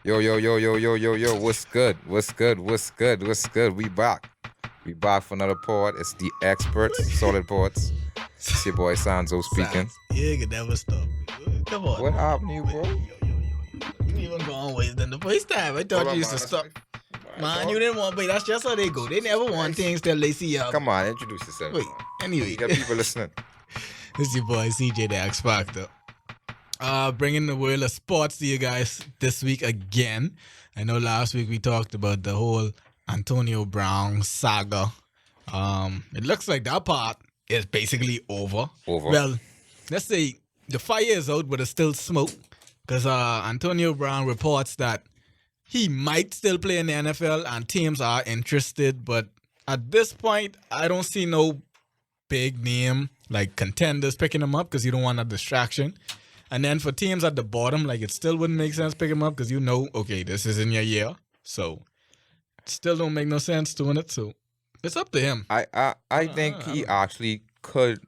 Yo, yo, yo, yo, yo, yo, yo. What's good? What's good? What's good? What's good? We back. We back for another pod. It's the Experts, Solid Pods. It's your boy Sanzo speaking. Sounds, you can never stop. Come on. What happened to you, bro? You even gone ways than the first time. I thought Hold on, you used man. to stop. Man, dog. you didn't want, but that's just how they go. They never want things till they see you. Come on, introduce yourself. Wait, man. anyway. You got people listening. This is your boy CJ the X Factor. Bringing the world of sports to you guys this week again. I know last week we talked about the whole Antonio Brown saga. It looks like that part is basically over. Well, let's say the fire is out, but it's still smoke. Because Antonio Brown reports that he might still play in the NFL and teams are interested. But at this point, I don't see no big name like contenders picking him up because you don't want a distraction. And then for teams at the bottom, like it still wouldn't make sense pick him up because you know, okay, this is in your year. So it still don't make no sense doing it. So it's up to him. I think he actually could.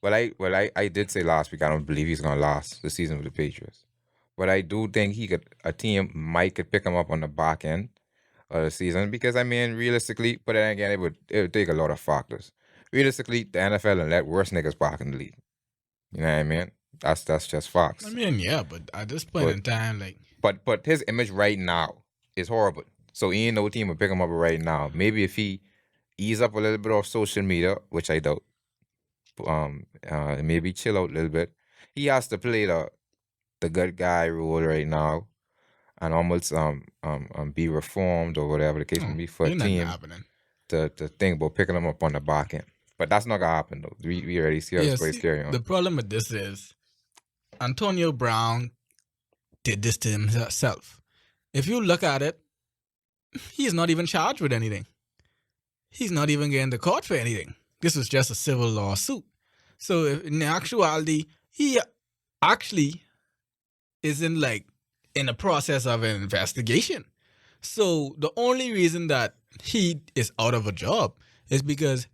Well, I did say last week I don't believe he's gonna last the season with the Patriots. But I do think a team could pick him up on the back end of the season because I mean realistically, but then again it would take a lot of factors. Realistically, the NFL and let worse niggas back in the league. You know what I mean? That's just facts. I mean, yeah, but at this point in time, like, But his image right now is horrible. So ain't no team would pick him up right now. Maybe if he ease up a little bit off social media, which I doubt. Maybe chill out a little bit. He has to play the good guy role right now, and almost be reformed or whatever the case may be for a ain't nothing team happening. to think about picking him up on the back end. But that's not gonna happen though. We already see how this place carry on. The problem with this is Antonio Brown did this to himself. If you look at it, he's not even charged with anything. He's not even getting to court for anything. This was just a civil lawsuit. So in actuality, he actually isn't like in the process of an investigation. So the only reason that he is out of a job is because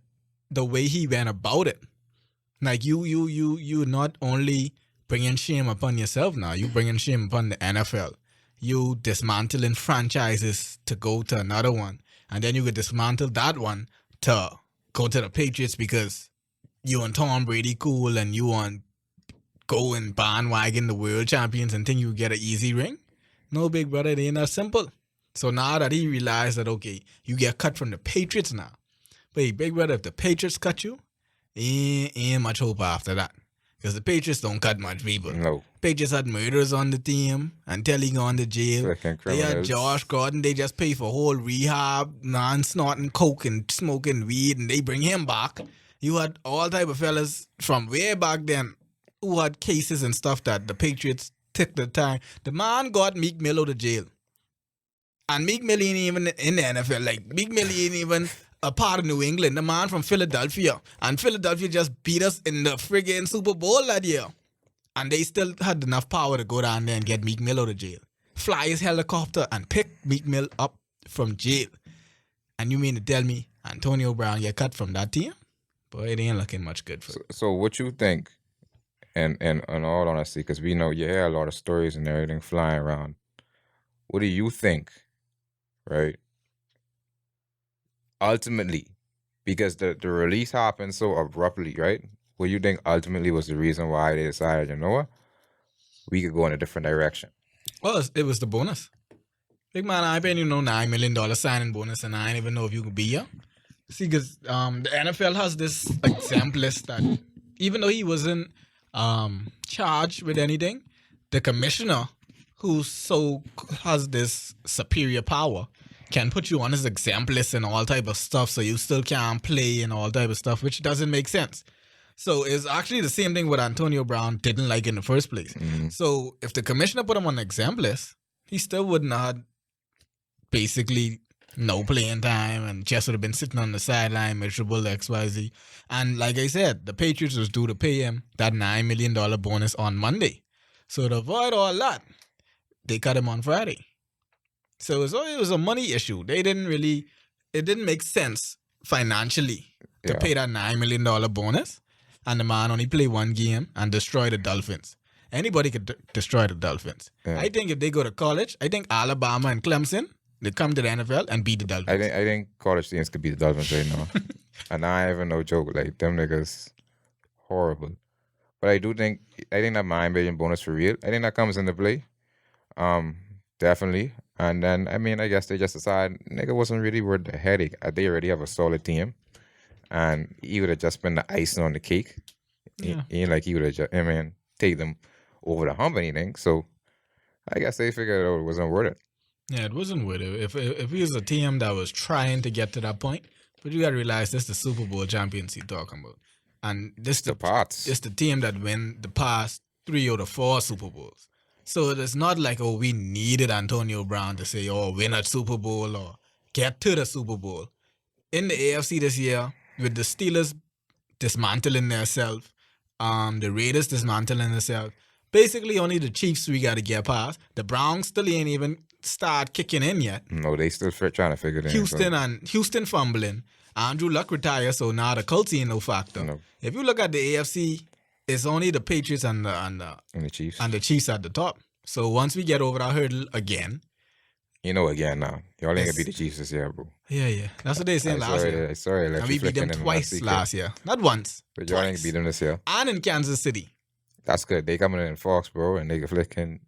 the way he went about it. Like you not only bringing shame upon yourself now, you bringing shame upon the NFL. You dismantling franchises to go to another one, and then you could dismantle that one to go to the Patriots because you and Tom Brady cool and you want go and bandwagon the world champions and think you get an easy ring. No, big brother, it ain't that simple. So now that he realized that, okay, you get cut from the Patriots now. But hey, big brother, if the Patriots cut you, ain't much hope after that. Because the Patriots don't cut much people. No. Patriots had murderers on the team until he gone to jail. They had Josh Gordon. They just pay for whole rehab, non-snorting coke and smoking weed, and they bring him back. You had all type of fellas from way back then who had cases and stuff that the Patriots took the time. The man got Meek Mill out of jail. And Meek Mill ain't even in the NFL. Like, Meek Mill ain't even a part of New England. The man from Philadelphia. And Philadelphia just beat us in the friggin' Super Bowl that year. And they still had enough power to go down there and get Meek Mill out of jail. Fly his helicopter and pick Meek Mill up from jail. And you mean to tell me Antonio Brown get cut from that team? Boy, it ain't looking much good for him. So what you think, and in all honesty, because we know you hear a lot of stories and everything flying around, what do you think, right? Ultimately, because the release happened so abruptly, right? What do you think ultimately was the reason why they decided, you know what, we could go in a different direction? Well, it was the bonus. Big man, I paying you no $9 million signing bonus, and I ain't even know if you could be here. See, because the NFL has this exempt list that even though he wasn't charged with anything, the commissioner, who has this superior power, can put you on his exempt list and all type of stuff, so you still can't play and all type of stuff, which doesn't make sense. So it's actually the same thing what Antonio Brown didn't like in the first place. Mm-hmm. So if the commissioner put him on the exempt list, he still would not basically no playing time and just would have been sitting on the sideline, miserable, XYZ. And like I said, the Patriots was due to pay him that $9 million bonus on Monday. So to avoid all that, they cut him on Friday. So it was a money issue. It didn't make sense financially to pay that $9 million bonus. And the man only played one game and destroyed the Dolphins. Anybody could destroy the Dolphins. Yeah. I think if they go to college, I think Alabama and Clemson, they come to the NFL and beat the Dolphins. I think college teams could beat the Dolphins right now. And I ain't even no joke. Like, them niggas horrible. But I think that mind invasion bonus for real. I think that comes into play. Definitely. And then, I mean, I guess they just decided nigga wasn't really worth the headache. They already have a solid team. And he would have just been the icing on the cake. Yeah. He ain't like he would have just, take them over the hump or anything. So I guess they figured out it wasn't worth it. Yeah, it wasn't worth it. If he was a team that was trying to get to that point, but you got to realize this is the Super Bowl champions you're talking about. And this The parts. It's the team that win the past 3 out of 4 Super Bowls. So it's not like, oh, we needed Antonio Brown to say, oh, win a Super Bowl or get to the Super Bowl. In the AFC this year, with the Steelers dismantling themselves, the Raiders dismantling themselves, basically only the Chiefs we got to get past. The Browns still ain't even start kicking in yet. No, they still trying to figure it out. Houston fumbling. Andrew Luck retired, so now the Colts ain't no factor. No. If you look at the AFC, it's only the Patriots and the Chiefs. And the Chiefs at the top. So once we get over that hurdle again. Again now. Y'all ain't gonna beat the Chiefs this year, bro. Yeah. That's what they saying last year. Sorry, and we beat them twice last year. Not once. But y'all ain't beat them this year. And in Kansas City. That's good. They coming in Foxborough and they can flicking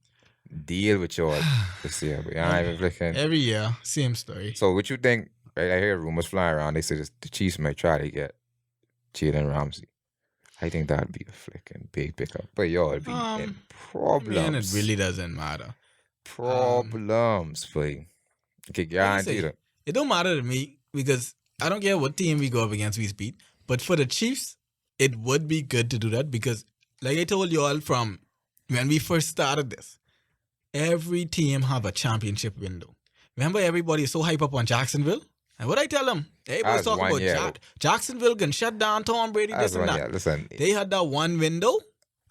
deal with y'all this year. But y'all ain't even flicking. Every year, same story. So what you think? Right, I hear rumors flying around. They say the Chiefs might try to get Jalen Ramsey. I think that'd be a flicking big pickup. But y'all would be in problems. Man, it really doesn't matter. Problems for you. Okay, guarantee that. It don't matter to me because I don't care what team we go up against, we beat. But for the Chiefs, it would be good to do that because, like I told you all from when we first started this, every team have a championship window. Remember, everybody is so hype up on Jacksonville? And what I tell them, everybody's talking about Jacksonville can shut down Tom Brady, this and that. Listen, they had that one window,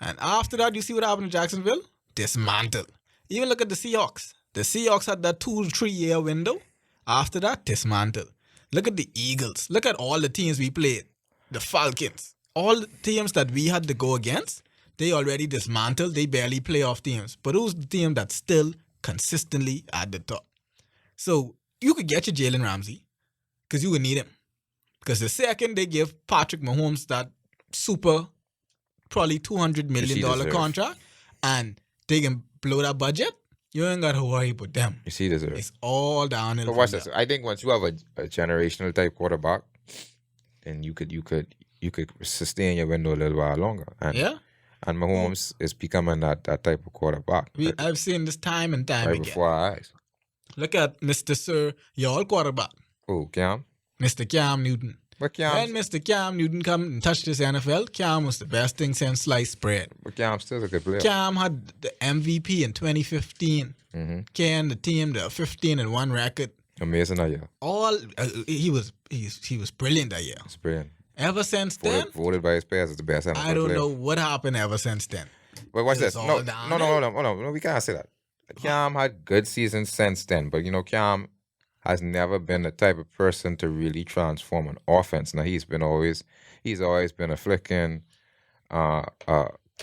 and after that, you see what happened to Jacksonville? Dismantle. Even look at the Seahawks. The Seahawks had that 2-3 year window. After that, dismantle. Look at the Eagles. Look at all the teams we played. The Falcons. All the teams that we had to go against, they already dismantled. They barely playoff teams. But who's the team that's still consistently at the top? So you could get your Jalen Ramsey because you would need him. Because the second they give Patrick Mahomes that super, probably $200 million contract, and they can blow that budget, you ain't got to worry about them. You see this. It's all downhill. But watch this. I think once you have a generational type quarterback, then you could sustain your window a little while longer. And, and Mahomes is becoming that type of quarterback. I've seen this time and time again. Before our eyes. Look at Mr. Sir, your quarterback. Oh, Cam? Mr. Cam Newton. But Cam, when Mr. Cam Newton come and touched this NFL, Cam was the best thing since sliced bread. But Cam's still a good player. Cam had the MVP in 2015. Mm-hmm. Cam, the team, the 15-1 record. Amazing that year. He was brilliant that year. It's brilliant. Ever since then, voted by his players as the best NFL player. I don't know what happened ever since then. But watch this. No, we can't say that. Cam had good seasons since then, but Cam has never been the type of person to really transform an offense. Now he's always been a flicking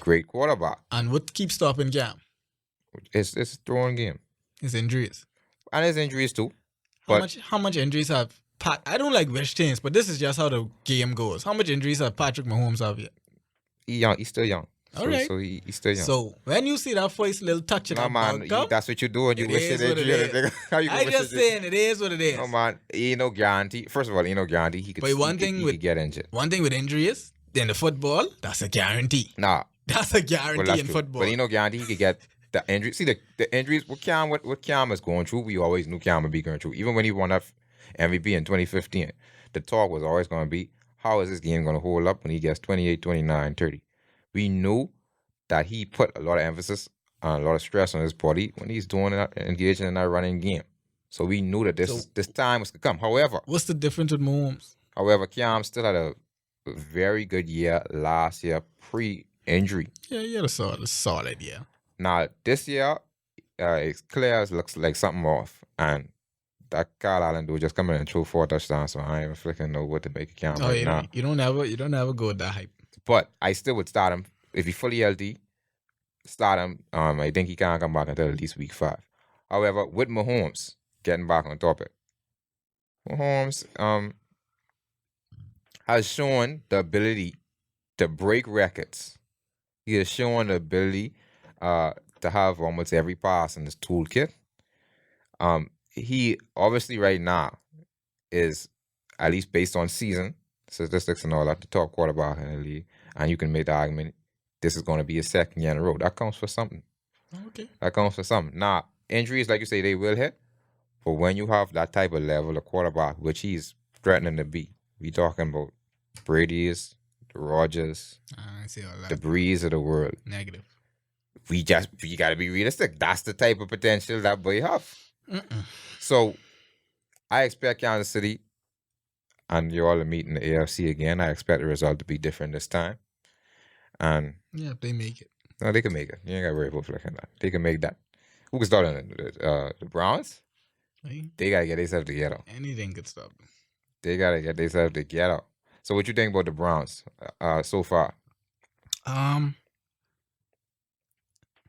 great quarterback. And what keeps stopping Cam? It's throwing game. His injuries. And his injuries too. How much injuries have I don't like wish things, but this is just how the game goes. How much injuries have Patrick Mahomes have yet? He's still young. All right. So he's still young. So when you see that first little touch in that's what you do when you wish it injury. I just saying it is what it is. No man, ain't no guarantee. First of all, ain't no guarantee he could. But he could get injured. One thing with injury is in the football, that's a guarantee. Nah, that's a guarantee in football. But ain't no guarantee he could get the injury. See the injuries. What Cam is going through, we always knew Cam would be going through. Even when he won that MVP in 2015, the talk was always going to be, how is this game going to hold up when he gets 28, 29, 30? We knew that he put a lot of emphasis on a lot of stress on his body when he's doing that, engaging in that running game. So we knew that this time was going to come. However, what's the difference with Mahomes? However, Cam still had a very good year last year pre-injury. Yeah, he had a solid year. Now, this year, it's clear it looks like something off. And that Kyle Allen dude just coming in and threw 4 touchdowns, so I ain't even freaking know what to make a Cam right now. You don't ever go with that hype. But I still would start him if he fully healthy. start him. I think he can't come back until at least week 5. However, with Mahomes getting back on topic, Mahomes has shown the ability to break records. He has shown the ability to have almost every pass in his toolkit. He obviously right now is, at least based on season statistics and all that, the top quarterback in the league. And you can make the argument this is going to be his second year in a row. That counts for something. Okay. That counts for something. Now, injuries, like you say, they will hit. But when you have that type of level of quarterback, which he's threatening to be, we talking about Brady's, the Rodgers, I see all that. the Breeze of the world. Negative. We got to be realistic. That's the type of potential that boy have. So I expect Kansas City, and you all are meeting the AFC again. I expect the result to be different this time. And yeah, if they make it. No, they can make it. You ain't got to worry about flicking that. They can make that. Who can start on it? The Browns? Right? They got to get themselves together. Anything could stop them. They got to get themselves together. So what you think about the Browns so far?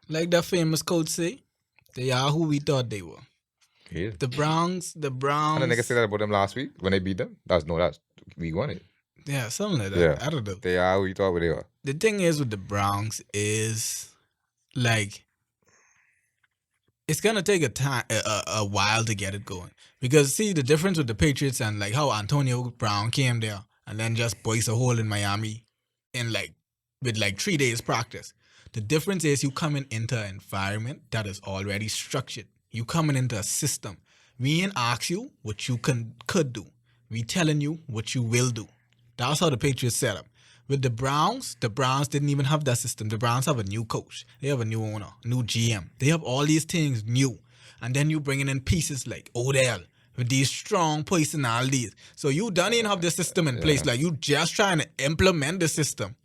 Like that famous quote say, they are who we thought they were. Yeah. The Browns. I didn't nigga say that about them last week when they beat them. That's week 1. Yeah, something like that. Yeah. I don't know. They are who you thought they were. The thing is with the Browns is like it's gonna take a while to get it going. Because see the difference with the Patriots and like how Antonio Brown came there and then just boys a hole in Miami in with 3 days practice. The difference is you coming into an environment that is already structured. You coming into a system. We ain't ask you what you could do. We telling you what you will do. That's how the Patriots set up. With the Browns didn't even have that system. The Browns have a new coach. They have a new owner, new GM. They have all these things new. And then you bringing in pieces like Odell with these strong personalities. So you don't even have the system in place. Like you just trying to implement the system.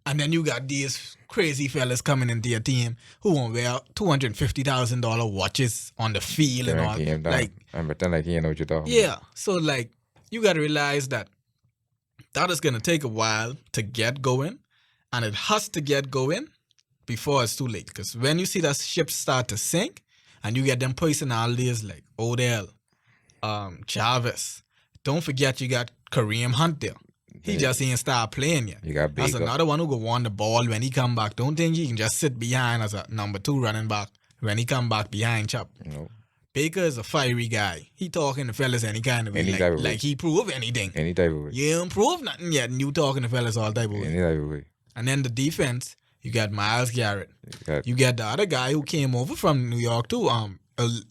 And then you got these crazy fellas coming into your team who won't wear $250,000 watches on the field and all. Like, I'm pretending like he know what you're talking about. Yeah. So like you got to realize that is going to take a while to get going, and it has to get going before it's too late. Because when you see that ship start to sink, and you get them personalities like Odell, Jarvis, don't forget you got Kareem Hunt there. He just ain't start playing yet. You got Baker. That's another one who go want the ball when he come back. Don't think he can just sit behind as a number 2 running back when he come back behind Chop. No. Baker is a fiery guy. He talking to fellas any kind of way. Like he prove anything. Any type of way. You don't prove nothing yet, and you talking to fellas all type of way. Any type of way. And then the defense, you got Myles Garrett. You got the other guy who came over from New York too,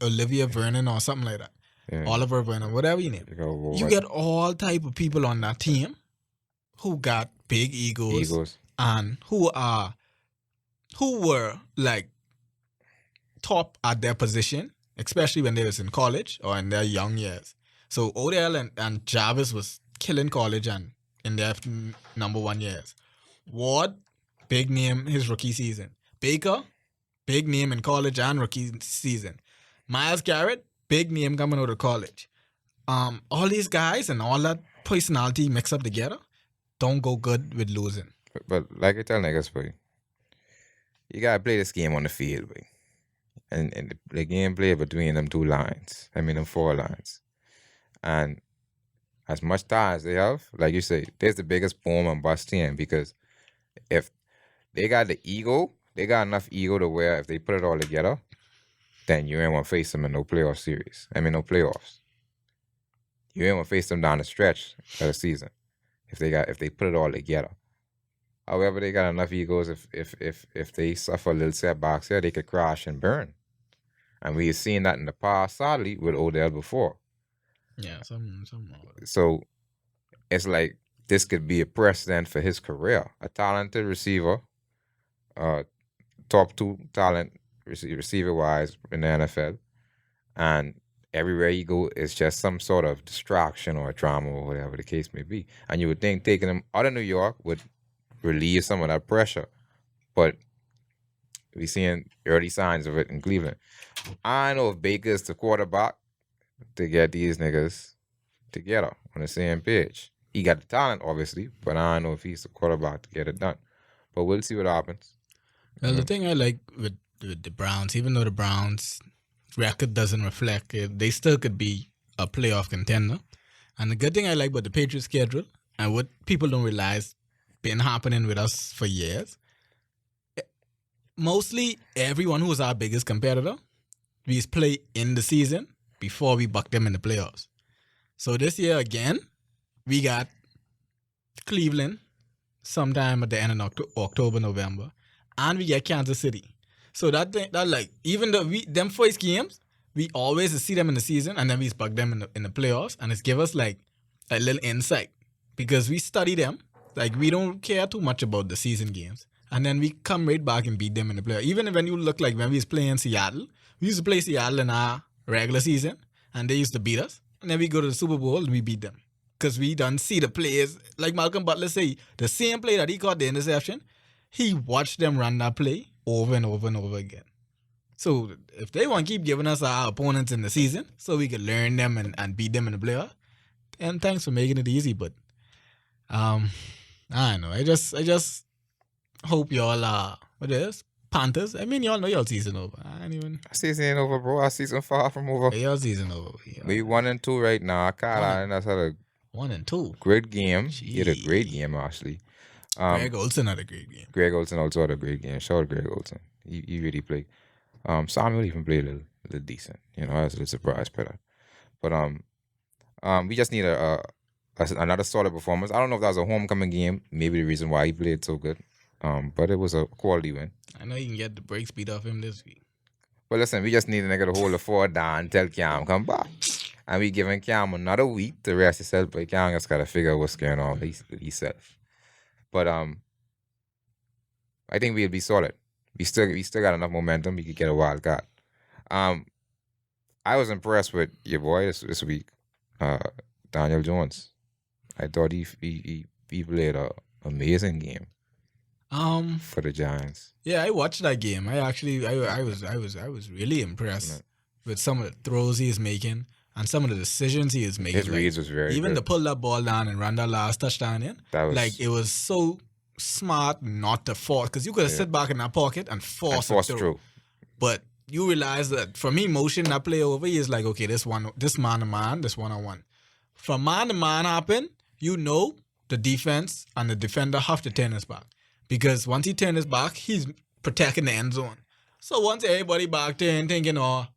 Olivia Vernon or something like that. Yeah. Oliver Vernon, whatever you name. You got all type of people on that team who got big egos. And who were like top at their position, especially when they was in college or in their young years. So Odell and Jarvis was killing college and in their number 1 years. Ward, big name his rookie season. Baker, big name in college and rookie season. Myles Garrett, big name coming out of college. All these guys and all that personality mixed up together don't go good with losing. But like I tell niggas, boy, you gotta play this game on the field, boy. And the game play between them 2 lines. I mean, them 4 lines. And as much time as they have, like you say, there's the biggest boom and bust team, because if they got the ego, they got enough ego to where if they put it all together, then you ain't want to face them in no playoff series. I mean, no playoffs. You ain't want to face them down the stretch of the season if they put it all together. However, they got enough egos. If they suffer a little setbacks here, they could crash and burn. And we've seen that in the past, sadly, with Odell before. Yeah, something. So it's like this could be a precedent for his career. A talented receiver, top 2 talent receiver-wise in the NFL, and everywhere you go, it's just some sort of distraction or drama or whatever the case may be. And you would think taking him out of New York would relieve some of that pressure, but we're seeing early signs of it in Cleveland. I know if Baker's the quarterback to get these niggas together on the same page. He got the talent, obviously, but I don't know if he's the quarterback to get it done. But we'll see what happens. Well, the thing I like with the Browns, even though the Browns' record doesn't reflect it, they still could be a playoff contender. And the good thing I like about the Patriots schedule and what people don't realize been happening with us for years, mostly everyone who was our biggest competitor, we play in the season before we buck them in the playoffs. So this year again, we got Cleveland sometime at the end of October, November, and we get Kansas City. So that like even though we them first games, we always see them in the season, and then we buck them in the playoffs, and it's give us like a little insight because we study them. Like we don't care too much about the season games, and then we come right back and beat them in the playoffs. Even when you look like when we was playing Seattle, we used to play Seattle in our regular season, and they used to beat us, and then we go to the Super Bowl and we beat them because we done see the players like Malcolm Butler say the same play that he caught the interception, he watched them run that play over and over and over again. So if they want to keep giving us our opponents in the season so we can learn them and beat them in the playoff, and thanks for making it easy. But I don't know. I just hope y'all what is Panthers. I mean, y'all know y'all season over. I ain't even. Season ain't over, bro. Our season far from over. Y'all season over. We 1-2 right now. Carolina has had a 1-2 great game. He had a great game actually. Greg Olsen had a great game. Greg Olsen also had a great game. Shout out Greg Olsen. He really played. Samuel even played a little decent. You know, I was a little surprised by that. But we just need another solid performance. I don't know if that was a homecoming game. Maybe the reason why he played so good. But it was a quality win. I know you can get the break speed off him this week. But listen, we just need a nigga to hold the fort down and tell Cam come back. And we giving Cam another week to rest himself, but Cam just gotta figure out what's going on with himself. But I think we'll be solid. We still got enough momentum. We could get a wild card. I was impressed with your boy this week, Daniel Jones. I thought he played an amazing game. For the Giants. Yeah, I watched that game. I was really impressed with some of the throws he is making and some of the decisions he is making. His reads was very even good. to pull that ball down and run that last touchdown in. It was so smart not to force, because you could have sit back in that pocket and force through. But you realize that for me, motion that play over, he is like, okay, this man to man, this 1-on-1. From man to man happen, you know the defense and the defender have to turn his back. Because once he turned his back, he's protecting the end zone. So once everybody back there and thinking, I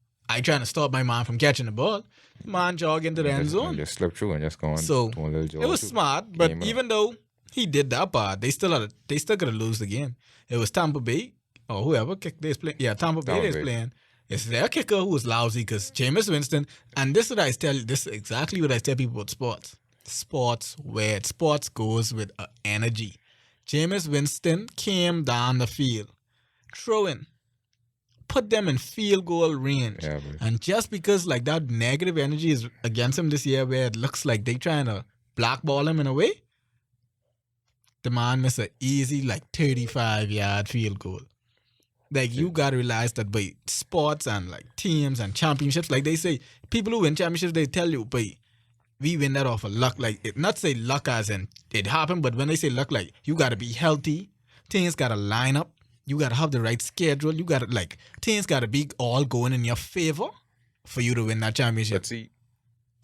trying to stop my man from catching the ball, man jog into the end zone. And just slip through and just go on. So a little jog it was smart, but even though he did that part, they still could have lose the game. It was Tampa Bay or whoever kicked this play. Yeah, Tampa Bay is playing. It's their kicker who was lousy because Jameis Winston. And this is what I tell you. This is exactly what I tell people about sports. Sports goes with energy. Jameis Winston came down the field, throwing, put them in field goal range. Yeah, and just because like that negative energy is against him this year, where it looks like they trying to blackball him in a way, the man missed an easy like 35-yard field goal. Like you gotta realize that by sports and like teams and championships, like they say, people who win championships, they tell you, but we win that off of luck. Like, not say luck as in it happened, but when they say luck, like, you got to be healthy. Things got to line up. You got to have the right schedule. You got to, like, things got to be all going in your favor for you to win that championship. But see,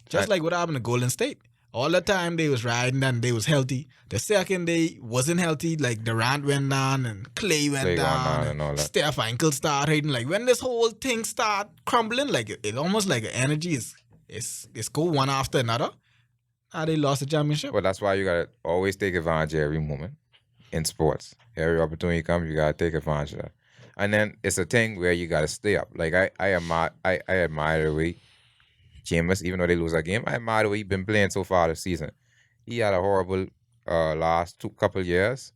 just like what happened to Golden State. All the time they was riding and they was healthy. The second they wasn't healthy, like Durant went down and Clay went down and all that. Steph ankle started hurting. Like, when this whole thing start crumbling, like, it almost like energy is... It's go one after another. They lost the championship. Well, that's why you gotta always take advantage of every moment in sports. Every opportunity comes, you gotta take advantage of that. And then it's a thing where you gotta stay up. Like I admire the way Jameis, even though they lose that game, I admire the way he's been playing so far this season. He had a horrible last couple years,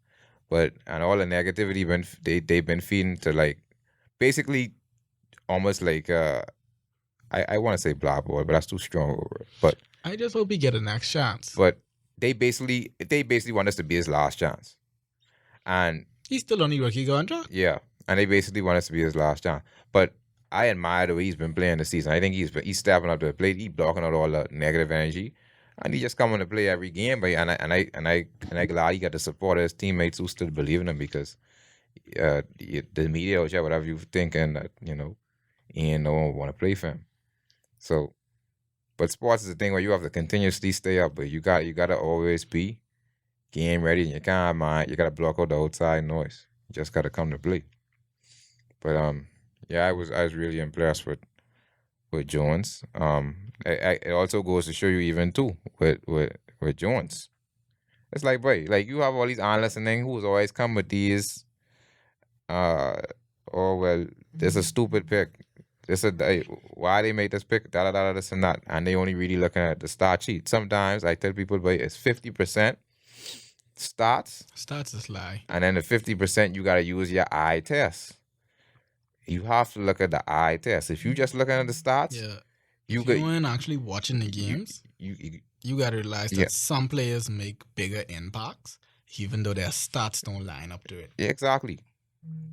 and all the negativity they've been feeding to, like, basically almost like I want to say blackboard, but that's too strong over it. But I just hope he get a next chance. But they basically want us to be his last chance, and he's still on the rookie contract. Yeah, and they basically want us to be his last chance. But I admire the way he's been playing this season. I think he's stepping up to the plate. He's blocking out all the negative energy, and he just coming to play every game. But I glad he got the support of his teammates who still believe in him, because the media or whatever you thinking that and no one want to play for him. So, but sports is a thing where you have to continuously stay up, but you gotta always be game ready, and you can't mind. You gotta block out the outside noise. You just gotta come to play. But yeah, I was really impressed with Jones. It also goes to show you even too with Jones. It's like, boy, like you have all these analysts and then who's always come with these, uh, oh well, this a stupid pick. Why they made this pick, da da da this and that, and they only really looking at the stat sheet. Sometimes I tell people, but it's 50% stats, Stats is lie. and then the 50% you gotta use your eye test. You have to look at the eye test. If you just looking at the stats, Yeah. you If could you weren't actually watching the games, you gotta realize that Yeah. some players make bigger impacts, even though their stats don't line up to it. yeah, exactly.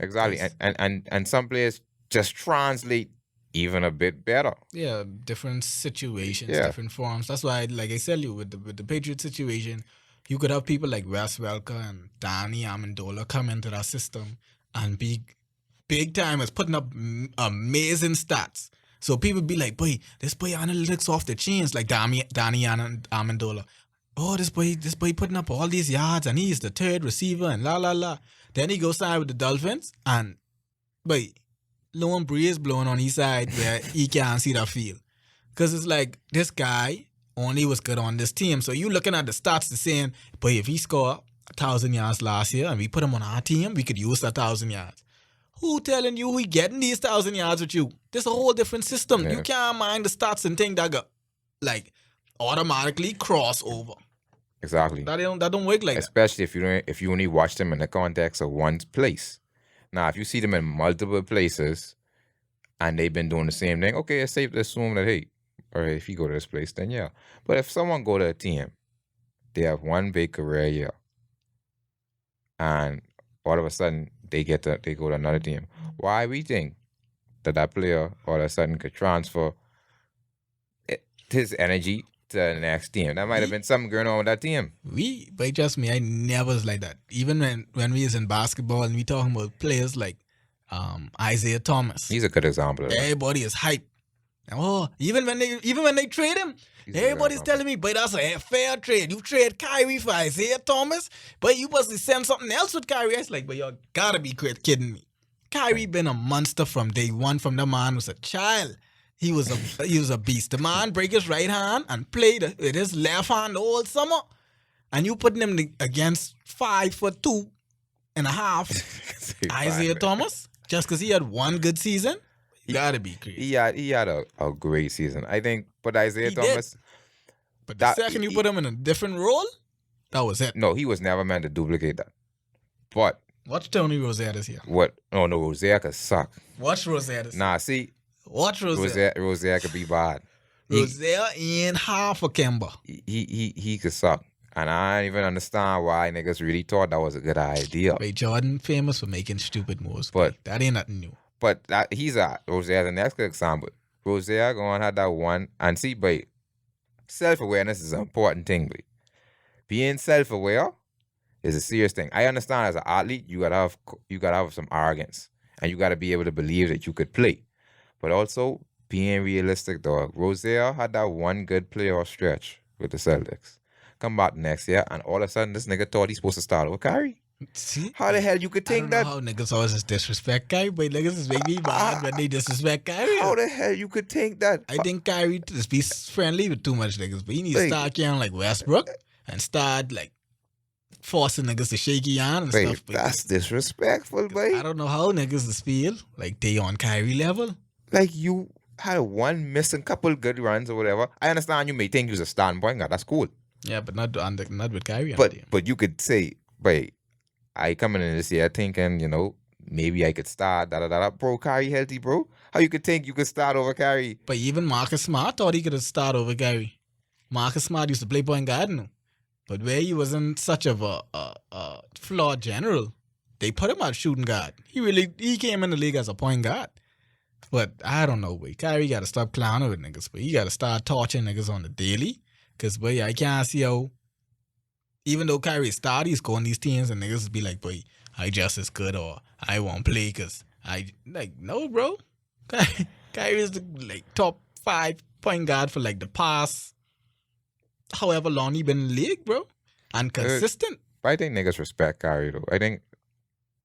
Yes. And some players just translate even a bit better. Yeah, different situations, Yeah. different forms. That's why, like I said, you with the Patriot situation, you could have people like Wes Welker and Danny Amendola come into that system and be big timers, putting up amazing stats. So people be like, boy, this boy analytics off the chains, like Danny Amendola. Oh, this boy putting up all these yards and he's the third receiver and la la la. Then he goes sign with the Dolphins and boy, lone breeze blowing on his side where he can't see the field. Because it's like this guy only was good on this team. So you looking at the stats the same, but if he scored 1,000 yards last year and we put him on our team, we could use that 1,000 yards. Who telling you we getting these 1,000 yards with you? This a whole different system. Yeah. You can't mind the stats and think that go, like automatically cross over. Exactly. That don't work like that. Especially if you only watch them in the context of one place. Now, if you see them in multiple places and they've been doing the same thing, okay, it's safe to assume that, hey, all right, if you go to this place, then yeah. But if someone go to a team, they have one big career year, and all of a sudden they go to another team. Why we think that player all of a sudden could transfer his energy to the next team? That might have been something going on with that team. But trust me, I never was like that. Even when we was in basketball and we talking about players like Isaiah Thomas, He's a good example of that. everybody is hype. Oh, even when they trade him, He's a good everybody's example. telling me, but that's a fair trade. You trade Kyrie for Isaiah Thomas, but you must send something else with Kyrie. It's like, but y'all gotta be kidding me. Kyrie been a monster from day one. From the man was a child. He was a beast. The man break his right hand and played with his left hand all summer. And you putting him against 5'2.5" Isaiah Thomas just because he had one good season. You gotta be crazy. He had a great season, I think. But Isaiah He did. Thomas, But the second you put him in a different role, that was it. no, he was never meant to duplicate that. But Watch Tony Rozier this year. what? No, Rozier could suck. Watch Rozier this year. Nah, see, Watch Rozier. Rozier could be bad. Rozier in half a Kemba. He could suck, and I don't even understand why niggas really thought that was a good idea. Wait, Jordan famous for making stupid moves. But- that ain't nothing new. But he's Rozier the next good example. Rozier going had that one, and see, but self-awareness is an important thing, but being self-aware is a serious thing. I understand as an athlete, you gotta have some arrogance, and you gotta be able to believe that you could play. But also being realistic, dog. Rozier had that one good playoff stretch with the Celtics. Come back next year, and all of a sudden, this nigga thought he's supposed to start over Kyrie. See? How the hell you could I take don't that? know how niggas always just disrespect Kyrie, but niggas is make me mad when they disrespect Kyrie. How the hell you could take that? I think Kyrie just be friendly with too much niggas, but he needs to Wait. start carrying like Westbrook and start like forcing niggas to shake your hand and Wait, stuff. But that's disrespectful, boy. I don't know how niggas just feel like they on Kyrie level. Like you had one missing couple good runs or whatever. I understand you may think you was a starting point guard. That's cool. Yeah, but not with Kyrie on But the team. but you could say, wait, I coming in this year thinking, maybe I could start, da. Bro, Kyrie healthy, bro. How you could think you could start over Kyrie? But even Marcus Smart thought he could have started over Kyrie. Marcus Smart used to play point guard now. But where he wasn't such of a flawed general, they put him at shooting guard. He came in the league as a point guard. But I don't know, boy. Kyrie got to stop clowning with niggas, but he got to start torching niggas on the daily. Because, boy, I can't see how, even though Kyrie started, he's scoring these teams and niggas be like, boy, I just as good or I won't play because I like no, bro. Kyrie is the top 5 point guard for the past however long he been in the league, bro, and consistent. But I think niggas respect Kyrie though.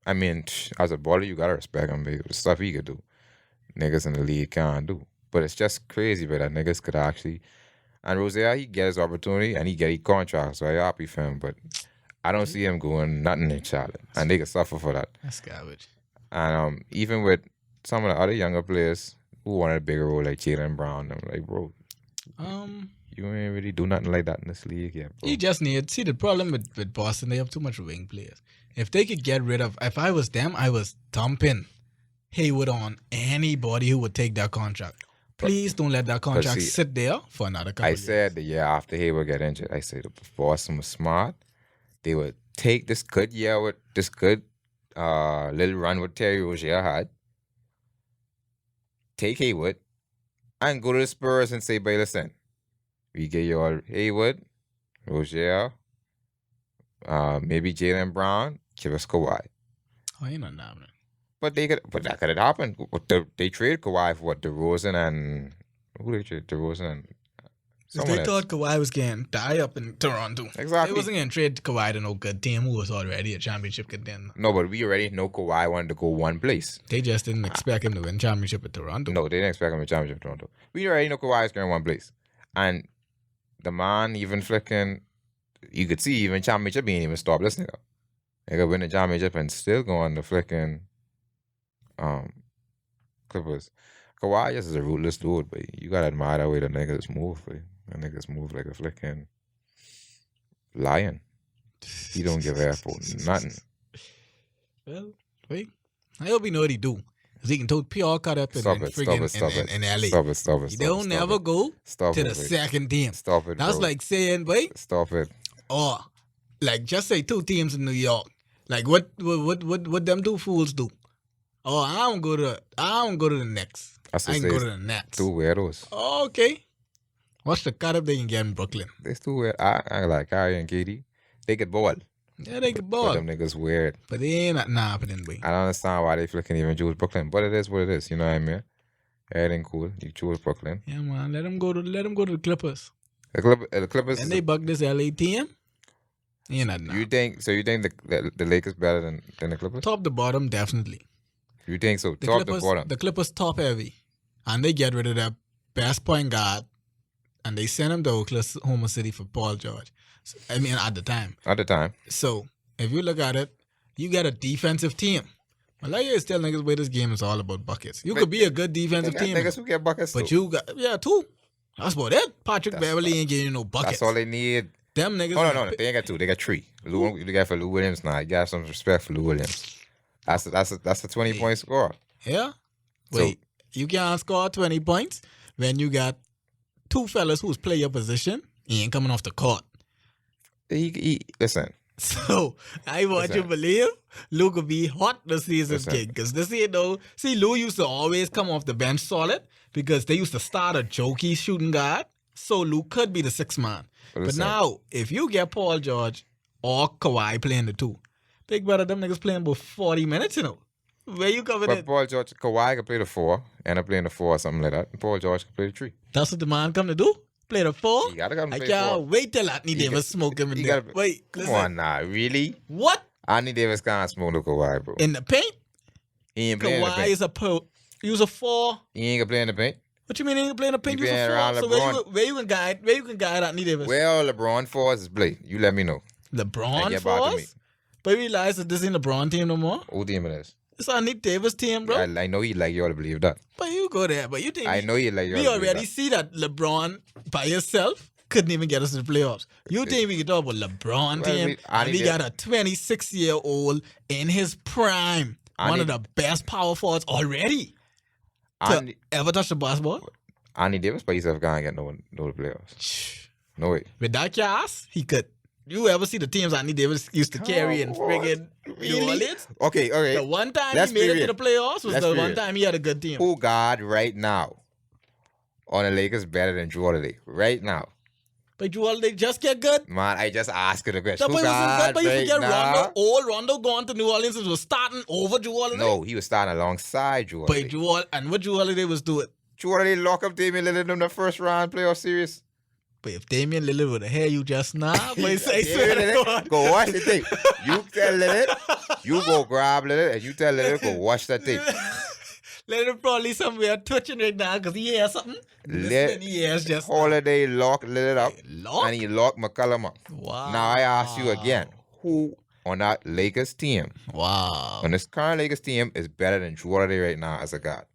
I mean, as a baller, you gotta respect him. The stuff he could do, niggas in the league can't do. But it's just crazy, but that niggas could actually. And Rozier, he get his opportunity and he get his contract, so I happy for him. But I don't see him going nothing in Charlotte, and they could suffer for that. That's garbage. And even with some of the other younger players who wanted a bigger role, like Jaylen Brown, I'm like, bro, you ain't really do nothing like that in this league yet, bro. You just need see the problem with Boston. They have too much wing players. If they could get rid of, if I was them, I was dumping Hayward on anybody who would take that contract. Please don't let that contract sit there for another couple years. I said the year after Hayward got injured, I said if Boston was smart, they would take this good year with this good little run with Terry Rozier had, take Hayward, and go to the Spurs and say, "But listen, we get you all Hayward, Rozier, maybe Jaylen Brown, give us Kawhi." Oh, you know that, man. But that could have happened. They traded Kawhi for what? DeRozan and who they trade? DeRozan and they thought Kawhi was getting tied up in Toronto. Exactly. They wasn't going to trade Kawhi to no good team who was already a championship contender. No, but we already know Kawhi wanted to go one place. They just didn't expect him to win championship at Toronto. No, they didn't expect him to win championship at Toronto. We already know Kawhi was going one place. And the man even flicking, you could see even championship, he ain't even stop listening. They could win the championship and still go on the flicking Clippers. Kawhi just is a ruthless dude, but you gotta admire that way the niggas move. The niggas move like a flicking lion. He don't give a for nothing. Well, wait. I hope he know what he do. Because he can tote pure cut up in LA. Stop it. He don't never go to the second team. Stop it, That's bro. like saying, wait. Stop it. Or, just say 2 teams in New York. Like, what them 2 fools do? Oh, I don't go to the Knicks. I can go to the Nets. 2 weirdos. Oh, okay. What's the cut up they can get in Brooklyn? There's 2 weird. I like Kyrie and KD. They could ball. Yeah, they could ball. But them niggas weird. But they ain't happening, boy. I don't understand why they flicking even choose Brooklyn. But it is what it is. You know what I mean? Everything cool. You choose Brooklyn. Yeah, man. Let them go to the Clippers. The Clippers. And they bug this LA team. Ain't that now. You think the Lakers better than the Clippers? Top to bottom, definitely. You think so? The Top Clippers, to bottom. The Clippers top heavy. And they get rid of their best point guard. And they send him to Oklahoma City for Paul George. So, I mean, at the time. So, if you look at it, you get a defensive team. Well, like I tell niggas, where this game is all about buckets. You could be a good defensive team. Niggas who get buckets But too. you got, 2. That's about it. Patrick Beverly ain't getting no buckets. That's all they need. Them niggas. No. They ain't got 2. They got 3. You got for Lou Williams now. You got some respect for Lou Williams. That's a 20-point score. Yeah. Wait, you can't score 20 points when you got 2 fellas who's play your position. He ain't coming off the court. Listen. So I want you to believe Lou could be hot this season, kid. Because this year though, see, Lou used to always come off the bench solid because they used to start a jokey shooting guard. So Lou could be the 6th man. But now, if you get Paul George or Kawhi playing the 2, big brother, them niggas playing about 40 minutes, you know. Where you coming in? But Paul George, Kawhi can play the 4, end up playing the 4 or something like that. And Paul George can play the 3. That's what the man come to do? Play the 4? You gotta come I play can't 4. wait till Anthony Davis smoke him in there. Wait, come on now, really? What? Anthony Davis can't smoke the Kawhi, bro. In the paint? He ain't playing in the Kawhi paint. is use a 4. He ain't gonna play in the paint. What you mean he ain't playing in the paint? He Use playing a 4. around So LeBron. where you can guide Anthony Davis? Well, LeBron 4 is play. You let me know. LeBron 4? But you realize that this ain't LeBron team no more? Who team it is? It's Anthony Davis team, bro. I know he like y'all to believe that. But you go there. But you think I know he like y'all we to believe already that. see that LeBron by himself couldn't even get us to the playoffs. You think we could talk about LeBron team? And we got a 26-year-old in his prime. One of the best power forwards already to ever touch the basketball. Anthony Davis by himself can't get no playoffs. No way. With that cast, he could. You ever see the teams Anthony Davis used to carry in friggin' New Orleans? Okay. The one time he made it to the playoffs was the one time he had a good team. Who God right now on the Lakers better than Drew Holiday? Right now. But Drew Holiday just get good. Man, I just asked you the question. That boy was so good, but you forget Rondo. Old Rondo going to New Orleans was starting over Drew Holiday. No, he was starting alongside Drew Holiday. And what Drew Holiday was doing. Drew Holiday lock up Damian Lillard in the first round playoff series. But if Damian Lillard would have had you just now, but say go watch the tape. You tell Lillard, you go grab Lillard, and you tell Lillard, go watch that tape. Lillard probably somewhere twitching right now because he has something. He has just Holiday locked Lillard up, and he locked McCollum up. Wow. Now I ask you again, who on that Lakers team, on this current Lakers team, is better than Drew Holiday right now as a guard?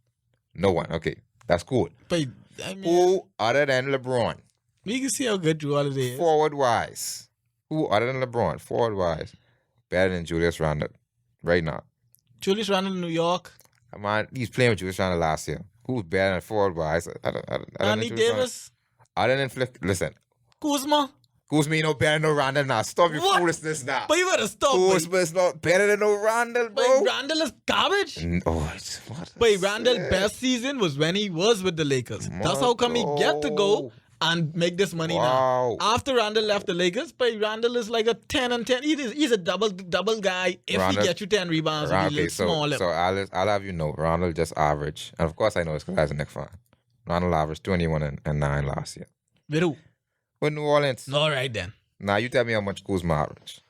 No one. Okay, that's cool. But I mean, who other than LeBron? We can see how good Drew Holiday is. Forward-wise. Who other than LeBron, forward-wise, better than Julius Randle right now? Julius Randle in New York. Man, he's playing with Julius Randle last year. Who's better than forward-wise? Anthony Davis. Other than listen. Kuzma. Kuzma ain't no better than no Randle now. Stop your foolishness now. But you better stop. Kuzma is not better than no Randle, bro. But Randle is garbage. What? But Randle's best season was when he was with the Lakers. That's how come he get to go and make this money now. After Randle left the Lakers, but Randle is like a 10 and 10. He's a double guy. If Randle, he gets you 10 rebounds, he'll be small. So I'll have you know, Randle just averaged, and of course I know this because I was a Knicks fan. Randle averaged 21 and 9 last year. With who? With New Orleans. All right then. Now you tell me how much Kuzma averaged.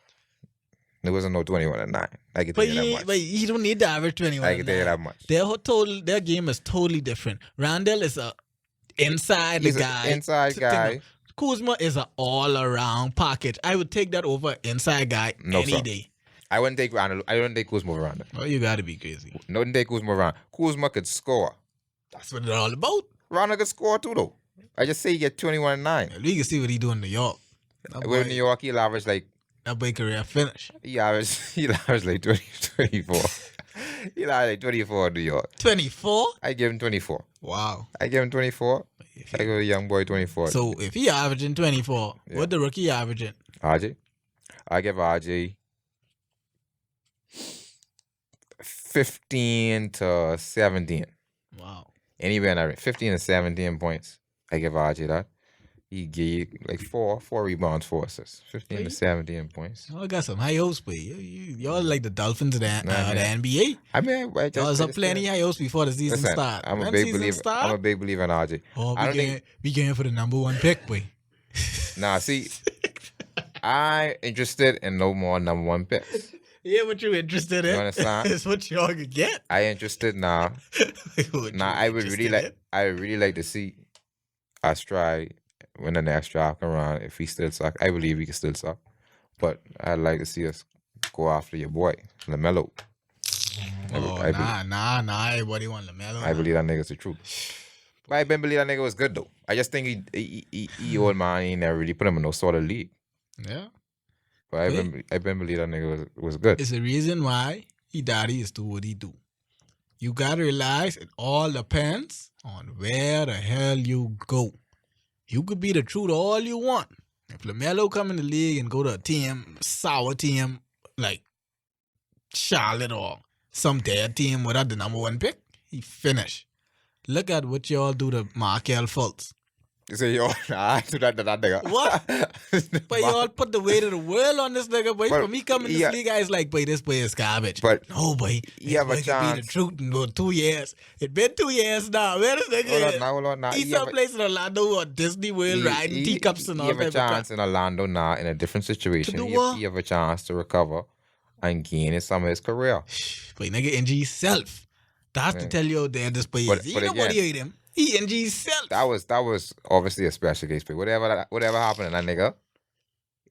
There wasn't no 21 and 9. I can tell you that much. But he don't need to average 21 I can tell you that much. Their game is totally different. Randle is a inside guy. Kuzma is an all-around package. I would take that over inside guy any day. I wouldn't take Randle. I wouldn't take Kuzma over Randle. Oh, you gotta be crazy. No, wouldn't take Kuzma over Randle. Kuzma could score. That's what it's all about. Randle could score too, though. I just say he get 21 and 9. We can see what he do in New York. With New York, he'll average like... That boy career finish. He'll average like 24. He'll average like 24 in New York. 24? I give him 24. Wow. I give him 24. I give a young boy 24. So if he averaging 24, what the rookie averaging? RJ? I give RJ 15 to 17. Wow. Anywhere in that 15 to 17 points. I give RJ that. He gave like four rebounds, 4 assists. 15 to 17 points. Y'all got some high hopes, but y'all like the Dolphins of the NBA. I mean, y'all have plenty high hopes before the season starts. I'm a big believer in RJ. Oh, we going for the number 1 pick, boy. Nah, see, I interested in no more number 1 picks. Yeah, what you interested in? You understand? It's what y'all could get. I interested now. I would really like to see us try when the next draft come around. If he still suck, I believe he can still suck. But I'd like to see us go after your boy, LaMelo. Nah. Everybody want LaMelo. I believe that nigga's the truth. But I believe that nigga was good though. I just think he old man, he never really put him in no sort of league. Yeah. But I believe that nigga was good. It's the reason why daddy is do what he do. You gotta realize it all depends on where the hell you go. You could be the truth all you want. If LaMelo come in the league and go to a team, sour team, like Charlotte or some dead team without the number 1 pick, he finish. Look at what y'all do to Markelle Fultz. You say, yo, I do that to that nigga. What? But y'all put the weight of the world on this nigga, boy. For me coming to this league, I was like, boy, this boy is garbage. But no, boy. You have a chance. Be the truth in 2 years. It been 2 years now. Where this nigga Hold on now. He's someplace in Orlando or Disney World riding teacups and all that. You have a chance in Orlando now in a different situation. You have a chance to recover and gain some of his career. But nigga injure himself. That's to tell you out there this boy is. You know what he hate him. He injured himself. That was obviously a special case. But whatever happened to that nigga,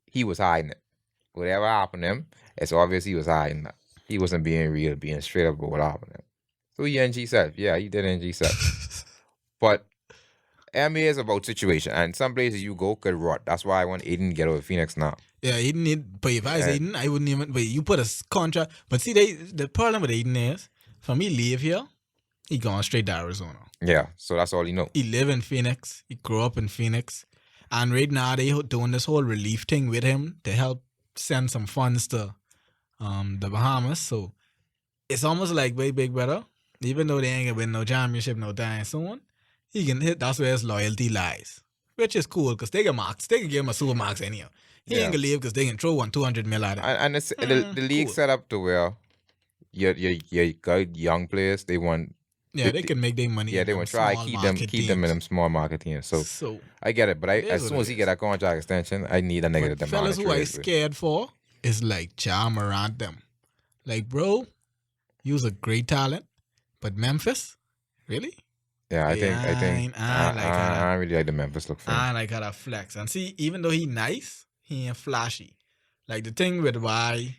he was hiding it. Whatever happened to him, it's obvious he was hiding that. He wasn't being real, being straight up about what happened to him. So he injured himself. Yeah, he did injure himself. But NBA is about situation. And some places you go could rot. That's why I want Aiden to get over Phoenix now. Yeah, Aiden need. But if I was Aiden, I wouldn't even. But you put a contract. But see, the problem with Aiden is, for me leave here, he going straight to Arizona. Yeah, so that's all he know. He live in Phoenix. He grew up in Phoenix. And right now, they doing this whole relief thing with him to help send some funds to the Bahamas. So it's almost like, way big brother, even though they ain't gonna win no championship no time soon, he can hit. That's where his loyalty lies. which is cool because they get marks. They can give him a super max anyhow. He ain't gonna leave because they can throw 200 mil at him. And it's, the league cool. set up to where your good young players, they want. Yeah, they can make their money. Yeah, they want to try keep them in them small market teams. So I get it, but as soon as he get that contract extension, I need a nigga to demand. Fellas who I scared for is like Ja Morant them. Like, bro, you was a great talent, but Memphis, really? Yeah, I think I really like the Memphis look for him. I like how that flex. And see, even though he nice, he ain't flashy. Like the thing with why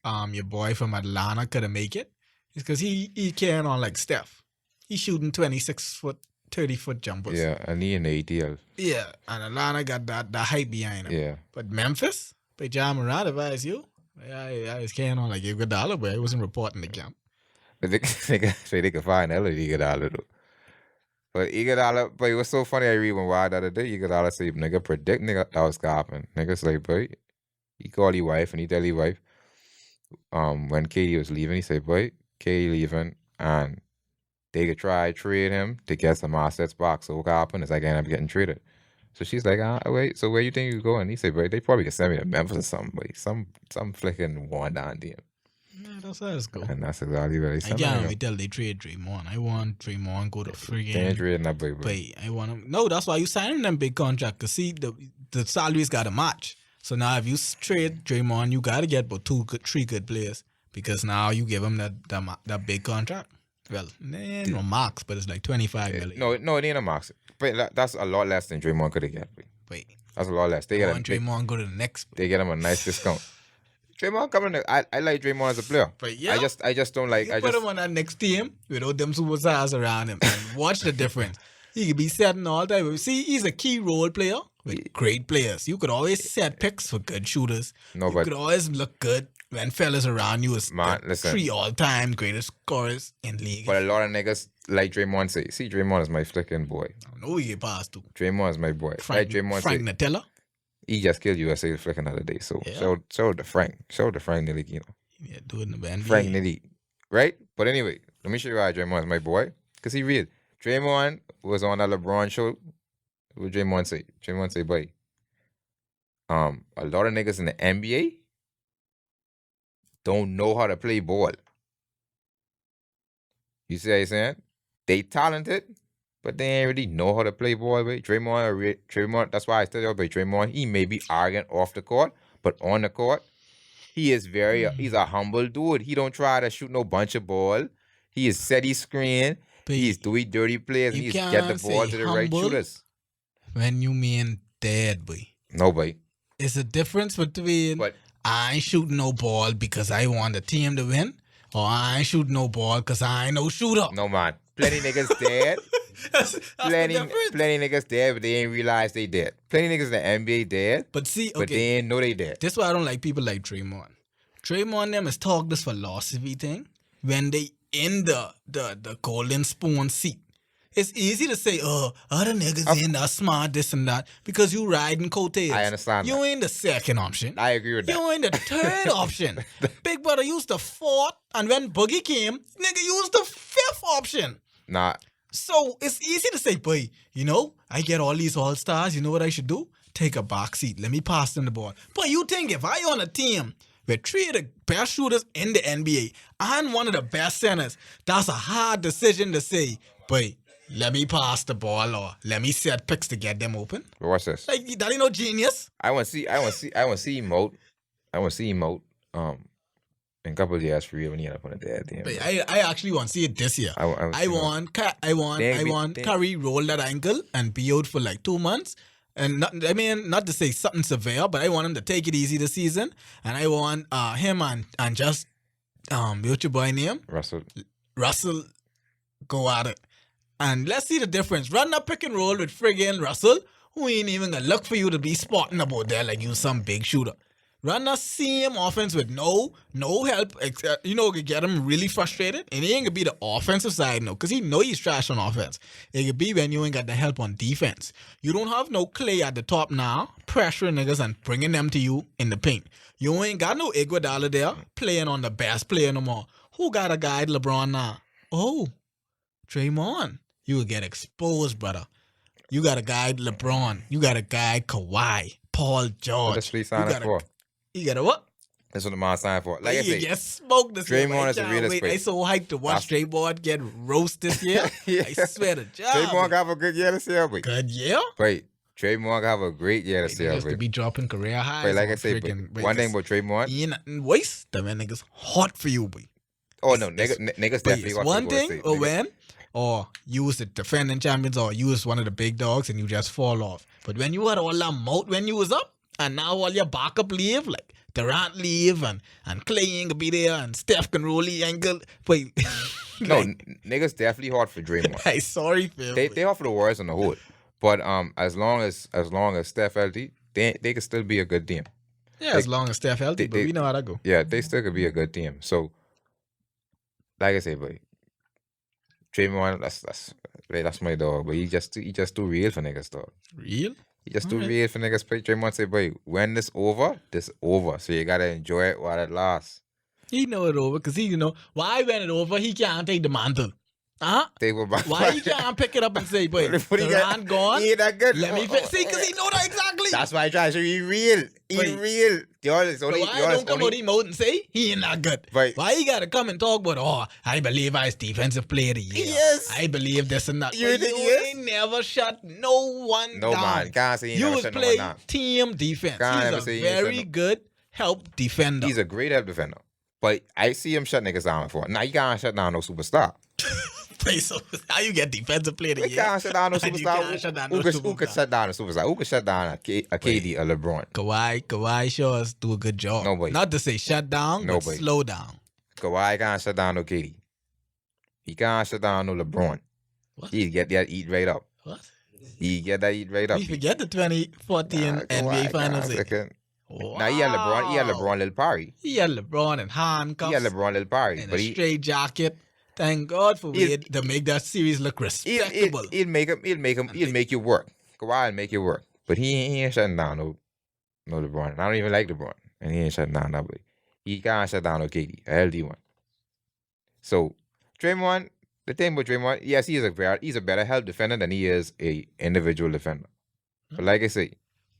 your boy from Atlanta couldn't make it is because he carrying on like Steph. He's shooting 26-foot, 30-foot jumpers. Yeah, and he in the ATL. Yeah, and Atlanta got that hype behind him. Yeah. But Memphis, by Ja Morant, advise you. I was carrying on like Iguodala, but I wasn't reporting the camp. But they could find Ella Iguodala though. But Iguodala, but it was so funny. I read one wild the other day. Iguodala say, "Nigga, predict nigga that was happen." Nigga say, "Boy," he called his wife and he tell his wife, when Katie was leaving, he said, "Boy, Katie leaving and they could try trade him to get some assets back." So what happened is I end up getting traded. So she's like, wait, so where you think you going? He said, "Boy, they probably could send me to Memphis or something, but some flicking one down DM." Yeah, that's how it's go. And that's exactly what they said. I can't wait till they trade Draymond. I want Draymond go to friggin'. They ain't trading that boy, bro. I want him. No, that's why you signing them big contract. Cause see, the salaries got to match. So now if you trade Draymond, you got to get about 3 good players because now you give him that big contract. Well, no max, but it's like 25 million. No, it ain't a max. But that's a lot less than Draymond could have get. Wait. That's a lot less. They get Draymond go to the next. They get him a nice discount. Draymond coming. I like Draymond as a player. But yeah, I just don't like. Put him on that next team without them superstars around him and watch the difference. He could be setting all the time. See, he's a key role player with great players. You could always set picks for good shooters. You could always look good when fellas around you is 3 all-time greatest scorers in league. But a lot of niggas like Draymond say, see, Draymond is my flicking boy. I know he get past too. Draymond is my boy. Frank Nutella. He just killed USA the flicking other day. So show the Frank Ntilikina. Yeah, do it in the band. Frank Nitty. Right? But anyway, let me show you why Draymond is my boy. Because he real. Draymond was on that LeBron show. What Draymond say? Draymond say, boy, a lot of niggas in the NBA don't know how to play ball. You see what I'm saying? They talented, but they ain't really know how to play ball. But Draymond, that's why I tell you about Draymond. He may be arrogant off the court, but on the court, he is he's a humble dude. He don't try to shoot no bunch of ball. He is steady screen. He's doing dirty plays. And he's get the ball to the right shooters. When you mean dead, boy. No, boy. It's a difference between I ain't shooting no ball because I want the team to win, or I ain't shooting no ball because I ain't no shooter. No, man. Plenty niggas dead. Plenty niggas dead, but they ain't realize they dead. Plenty niggas in the NBA dead. But see, but they ain't know they dead. This is why I don't like people like Draymond. Draymond them is talk this philosophy thing when they in the golden spoon seat. It's easy to say, other niggas ain't that smart, this and that, because you riding coattails. I understand You ain't the second option. I agree with that. You ain't the third option. Big brother used the fourth, and when Boogie came, nigga used the fifth option. Nah. So it's easy to say, boy, I get all these all-stars, you know what I should do? Take a back seat. Let me pass them the ball. But you think if I on a team with 3 of the best shooters in the NBA and one of the best centers, that's a hard decision to say, boy, let me pass the ball or let me set picks to get them open. But watch this. Like, that ain't no genius. I want to see emote. I want to see emote. In a couple of years for real when he end up on a dead team. But I actually want to see it this year. I want Curry roll that ankle and be out for like 2 months. And not to say something severe, but I want him to take it easy this season. And I want him and just what's your boy name? Russell go at it. And let's see the difference. Run that pick and roll with friggin' Russell, who ain't even gonna look for you to be spotting about there like you some big shooter. Run that same offense with no help. Could get him really frustrated. And it ain't gonna be the offensive side, no, because he's trash on offense. It could be when you ain't got the help on defense. You don't have no Clay at the top now, pressuring niggas and bringing them to you in the paint. You ain't got no Iguodala there, playing on the best player no more. Who got a guide LeBron now? Oh, Draymond. You will get exposed, brother. You got a guy LeBron. You got a guy Kawhi, Paul What George. does Fleet You sign up got a for? you got a what? That's what the man signed for. Like I you say, get smoked this year. Draymond I is a can't realist wait. I player. so hyped to watch That's- Draymond get roast this year. Yeah. I swear to God. Draymond have a good year this year, but Good year. wait, Draymond have a great year this year, Niggas to but be dropping career highs. like I on say, but friggin' one thing Lakers. about Draymond. He ain't nothing waste. Them niggas hot for you, boy. Oh no, It's- niggas But definitely it's got one to Golden thing, State. or Niggas- when, or you was the defending champions, or you was one of the big dogs, and you just fall off. But when you had all that mouth when you was up, and now all your backup leave, like Durant leave, and Clay ain't gonna be there, and Steph can roll the ankle. But No, like, niggas definitely hard for Draymond. I sorry, Phil. They hard for the Warriors on the whole, but as long as Steph healthy, they could still be a good team. yeah, as long as Steph healthy, but they- we know how that go. Yeah, they still could be a good team. So, like I say, but Draymond, that's my dog. But he just too real for niggas, dog. Real? He just too Alright. real for niggas. Play Draymond say, boy, when this over. So you gotta enjoy it while it lasts. He know it over because he why when it over he can't take the mantle. They were Why he can't pick it up and say, boy, What he got- Durant gone? He ain't that good. Let me see, because he know that exactly. That's why I try to show you real. He Wait. real. Y'all is But only. why Y'all is don't come out only. his mouth and say he ain't that good? Right. Why he gotta come and talk about, oh, I believe I was defensive player of the year. Yes. I believe this and that. You But think you he is? ain't never shut no one No down. man, can't say he You never was shut no one playing down. team defense. Can't never He's say a he ain't shut very no- good help defender. He's a great help defender. But I see him shut niggas down before. Now you can't shut down no superstar. So how you get defensive player of the You year? can't shut down no And you can't shut superstar. down Who no could superstar. shut down a superstar? Who could shut down a KD or LeBron? Kawhi sure do a good job. Nobody. Not to say shut down, but Nobody. slow down. Kawhi can't shut down no KD. He can't shut down no LeBron. What? He get that eat right up. What? He get that eat right up. We forget the 2014 Nah, NBA Kawhi Finals. can't second. Wow. Now he had LeBron, Lil Parry. He had LeBron and handcuffs He had LeBron, Lil Parry. and But a he, straight jacket. Thank God for He'll- Wade to make that series look he'll respectable. make you work. Kawhi will make you work. But he ain't shutting down no LeBron. I don't even like LeBron. And he ain't shutting down nobody. He can't shut down no KD, a LD one. So Draymond, the thing with Draymond, yes, he's a better help defender than he is a individual defender. But like I say,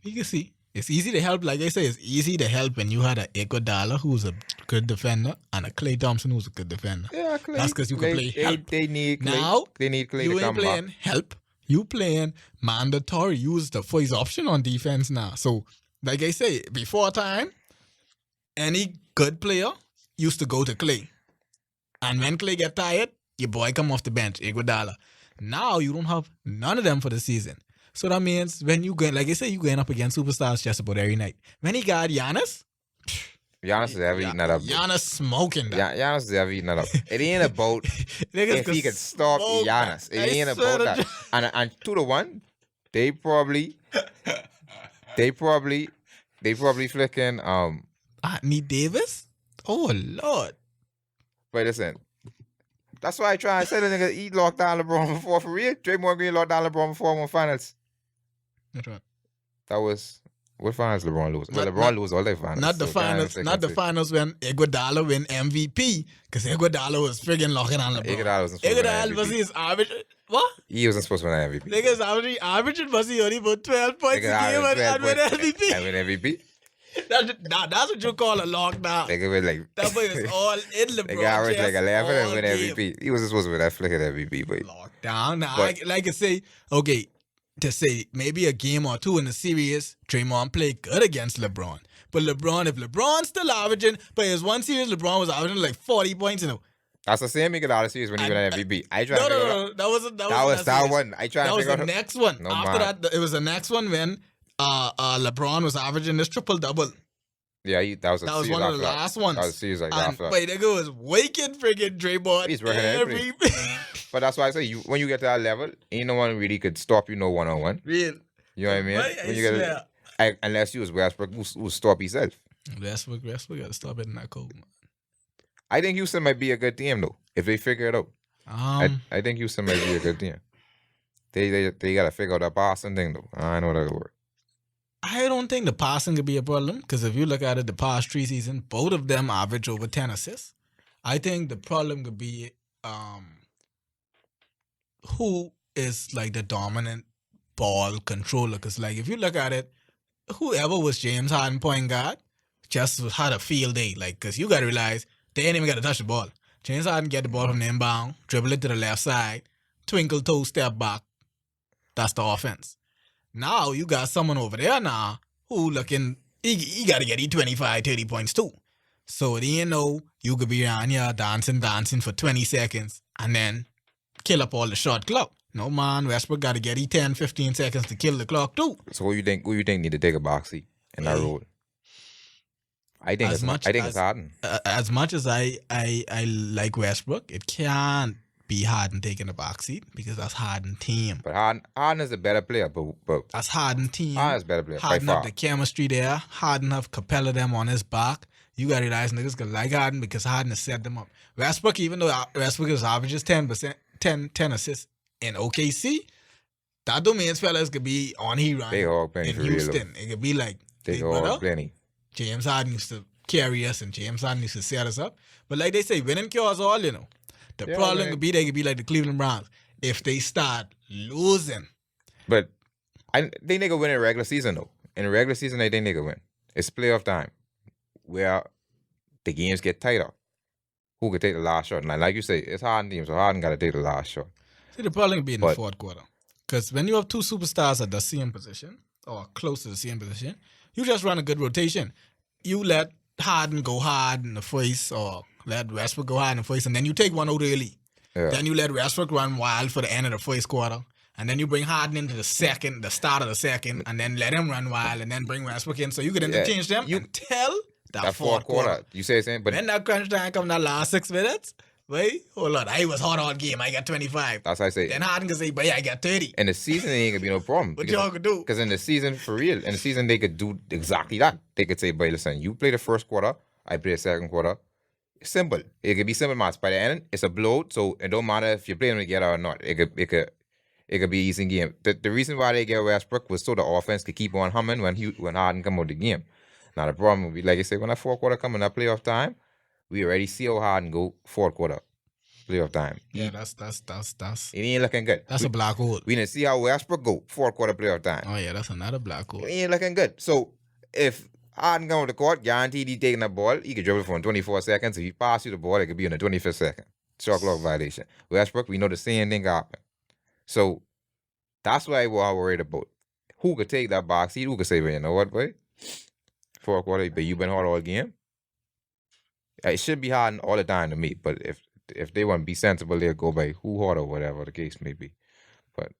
You can see. It's easy to help. Like I say, it's easy to help when you had a Iguodala who's a good defender and a Klay Thompson who's a good defender. yeah, Clay, That's 'cause you can play help. They need Clay. Now, They need Clay You to ain't come playing back. help. You playing mandatory. Use the for his option on defense now. So, like I say, before time, any good player used to go to Clay. And when Clay get tired, your boy come off the bench, Iguodala. Now you don't have none of them for the season. So that means when you go, like I say, you going up against superstars just about every night. When he got Giannis, Giannis is ever eating that up. Giannis smoking that. Giannis is ever eating that up. It ain't about Niggas if he could stop smoke Giannis. that. It I ain't swear about to that. And 2-1, they probably flicking Anthony Davis? Oh, Lord. Wait, listen. That's why I try and say the nigga he locked down LeBron before for real. Draymond Green locked down LeBron before won finals. That's right. That was what finals LeBron lose? Well, Not- LeBron lose all their finals. Not the so can't finals. say- Not the can't say. finals when Iguodala win MVP, because Iguodala was friggin' locking on LeBron. Iguodala wasn't supposed to win Iguodala was MVP. his average. What? He wasn't supposed to win MVP. Niggas averaging was he only about 12 points a Iguodala game was and win 12 points MVP. and win MVP. That's what you call a lockdown. Nigga was like That boy was all in LeBron. nigga averaged like chest 11 and all win game. MVP. He wasn't supposed to win that flick at MVP, but Lockdown. Now, But- like I say, okay, to say maybe a game or two in the series, Draymond played good against LeBron. But if LeBron's still averaging, but his one series, LeBron was averaging like 40 points. that's the same Iguodala series when he won MVP. I tried to figure it out. That wasn't That was that series. one. I tried That to was figure the out. next one. No, After man. that, it was the next one when LeBron was averaging this triple-double. Yeah, that was a That was series one of after the that. last ones. That was a series like And after that. wait, nigga was waking friggin' Draymond He's working every But that's why I say when you get to that level, ain't no one really could stop you no one-on-one. real. You know what I mean? Right, I When you get unless you was Westbrook, who stop himself. Westbrook gotta stop hitting that cold, man. I think Houston might be a good team though if they figure it out. I think Houston might be a good team. They gotta figure out that Boston thing though. I know that'll work. I don't think the passing could be a problem because if you look at it, the past 3 seasons, both of them average over 10 assists. I think the problem could be who is like the dominant ball controller. Because, like, if you look at it, whoever was James Harden point guard just had a field day. Like, because you got to realize they ain't even got to touch the ball. James Harden get the ball from the inbound, dribble it to the left side, twinkle toe, step back. That's the offense. Now you got someone over there now who looking, he got to get 25, 30 points too. So you could be around here dancing for 20 seconds and then kill up all the shot clock. No, man, Westbrook got to get 10, 15 seconds to kill the clock too. So who you think need to take a box seat in that role? I think it's Harden. As much as I like Westbrook, it can't be Harden taking the box seat because that's Harden team. But Harden is a better player, but that's Harden team. Harden is a better player. Harden have the chemistry there. Harden have Capella them on his back. You gotta realize niggas gonna like Harden because Harden has set them up. Westbrook, even though Westbrook is averages 10 assists in OKC, that don't mean fellas could be on run in Houston. It could be like they all plenty. James Harden used to carry us and James Harden used to set us up. But like they say, winning cures all, The problem could be they could be like the Cleveland Browns if they start losing. But they think they could win in regular season though. In the regular season, they think they could win. It's playoff time where the games get tighter. Who could take the last shot? And like you say, it's Harden team, so Harden got to take the last shot. See, the problem could be in the fourth quarter. Because when you have two superstars at the same position, or close to the same position, you just run a good rotation. You let Harden go hard in the first, or let Westbrook go hard in the first, and then you take one out early. Yeah. Then you let Westbrook run wild for the end of the first quarter. And then you bring Harden into the start of the second, and then let him run wild, and then bring Westbrook in. So you could interchange them until that fourth quarter. You say the same, but when that crunch time come that last 6 minutes, wait, hold on, I was hot all game. I got 25. That's what I say. Then Harden can say, but I got 30. In the season, it ain't gonna be no problem. What y'all could do? Because in the season, for real, they could do exactly that. They could say, but listen, you play the first quarter, I play the second quarter. Simple. It could be simple match. By the end, it's a blowout, so it don't matter if you play them together or not. It could be an easy game. The reason why they get Westbrook was so the offense could keep on humming when Harden come out the game. Now the problem would be, like I say, when that fourth quarter come in that playoff time, we already see how Harden go fourth quarter. Playoff time. Yeah, that's it ain't looking good. That's a black hole. We didn't see how Westbrook go fourth quarter playoff time. Oh yeah, that's another black hole. It ain't looking good. So if Harden come on the court, guaranteed he taking the ball, he could dribble for 24 seconds. If he pass you the ball, it could be in the 25th second. Shot clock violation. Westbrook, we know the same thing happen. So that's why we're worried about. Who could take that box seat? Who could say, well, you know what, boy? Fourth quarter, but you've been hard all game. It should be Harden all the time to me, but if they want to be sensible, they'll go by who hard or whatever the case may be. But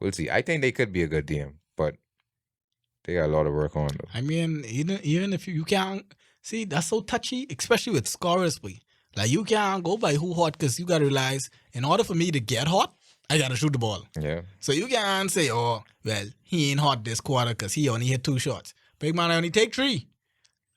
we'll see. I think they could be a good team, but they got a lot of work on though. I mean, even if you can't see, that's so touchy, especially with scorers. Like you can't go by who hot because you gotta realize in order for me to get hot, I gotta shoot the ball. Yeah. So you can't say, oh, well, he ain't hot this quarter because he only hit 2 shots. Big man, I only take 3.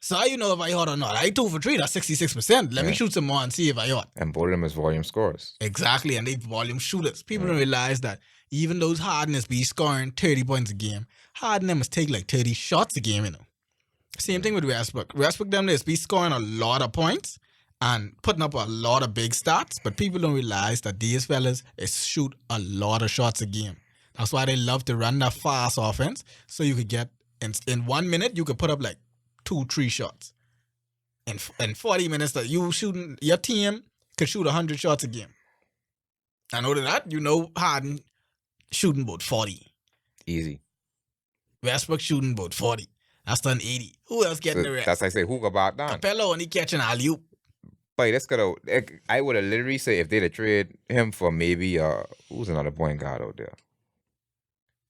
So how you know if I hot or not? I 2 for 3, that's 66%. Let me shoot some more and see if I hot. And both of them is volume scorers. Exactly, and they volume shooters. People don't realize that even those Harden be scoring 30 points a game, Harden them must take like 30 shots a game, Same thing with Westbrook. Westbrook them be scoring a lot of points and putting up a lot of big stats, but people don't realize that these fellas shoot a lot of shots a game. That's why they love to run that fast offense, so you could get, in 1 minute, you could put up like 2-3 shots. In 40 minutes, that you shooting, your team could shoot 100 shots a game. And other than that, Harden shooting about 40. Easy. Westbrook shooting about 40. That's done 80. Who else getting the rest? That's like I say, who got back down? Capella only catching alley-oop. But that's gonna. I would have literally say if they'd have traded him for maybe who's another point guard out there?